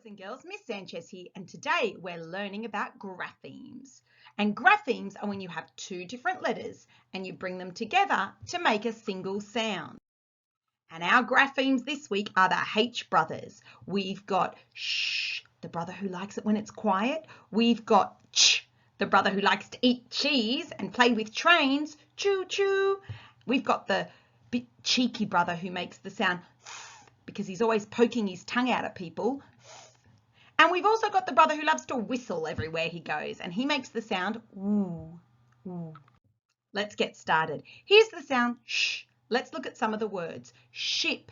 and girls, Miss Sanchez here, and today we're learning about graphemes. And graphemes are when you have two different letters and you bring them together to make a single sound. And our graphemes this week are the H brothers. We've got shh, the brother who likes it when it's quiet. We've got ch, the brother who likes to eat cheese and play with trains, choo choo. We've got the bit cheeky brother who makes the sound because he's always poking his tongue out at people. And we've also got the brother who loves to whistle everywhere he goes, and he makes the sound ooh, ooh. Let's get started. Here's the sound shh. Let's look at some of the words. Ship,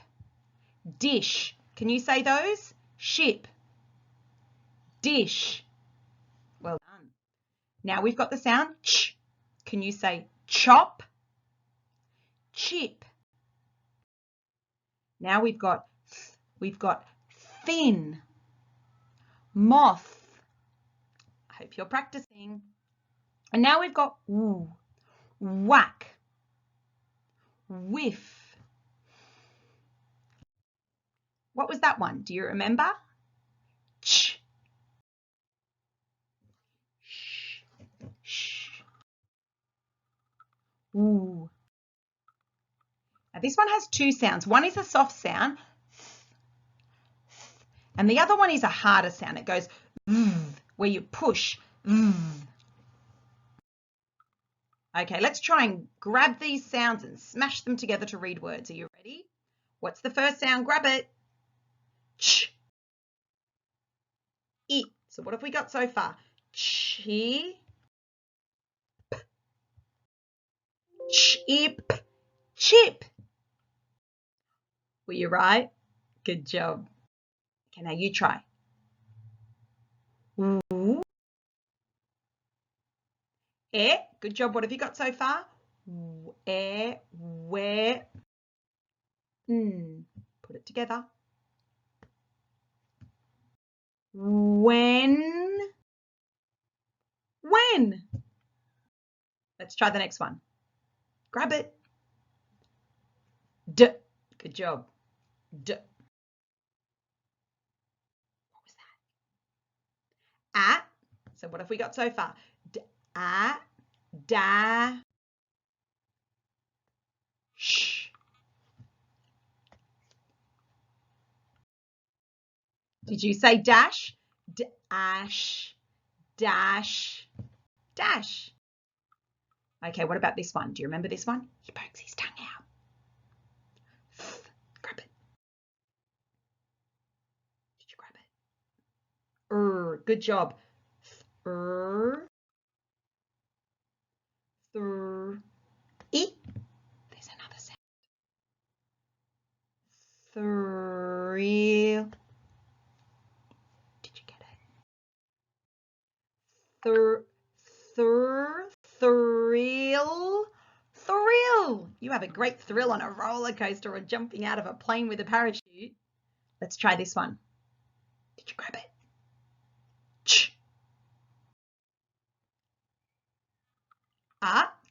dish. Can you say those? Ship, dish. Well done. Now we've got the sound ch. Can you say chop, chip? Now we've got thin, moth. I hope you're practicing. And now we've got woo, whack, whiff. What was that one? Do you remember? Ch. Shh. Shh. Ooh. Now this one has two sounds. One is a soft sound, and the other one is a harder sound. It goes where you push. Okay, let's try and grab these sounds and smash them together to read words. Are you ready? What's the first sound? Grab it. Ch. I. So what have we got so far? Chi. Chip. Chip. Were you right? Good job. Okay, now you try. Ooh. Good job. What have you got so far? Where. Put it together. When. Let's try the next one. Grab it. D. Good job. D. What was that? So what have we got so far? Da. Sh. Did you say dash? Dash. Dash. Dash. Okay, what about this one? Do you remember this one? He pokes his tongue out. Grab it. Did you grab it? Good job. I. There's another sound. Thrill. Did you get it? Thrill. Thrill. You have a great thrill on a roller coaster or jumping out of a plane with a parachute. Let's try this one. Did you grab it? Ch.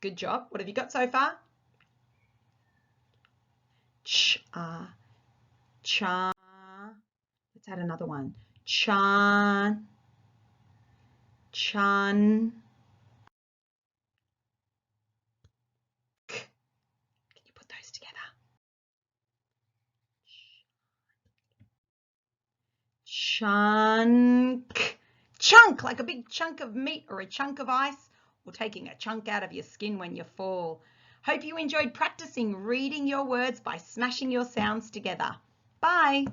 Good job. What have you got so far? Ch. Cha. Let's add another one. Chan. Chun. Can you put those together? Chunk. Chunk, like a big chunk of meat or a chunk of ice, or taking a chunk out of your skin when you fall. Hope you enjoyed practicing reading your words by smashing your sounds together. Bye.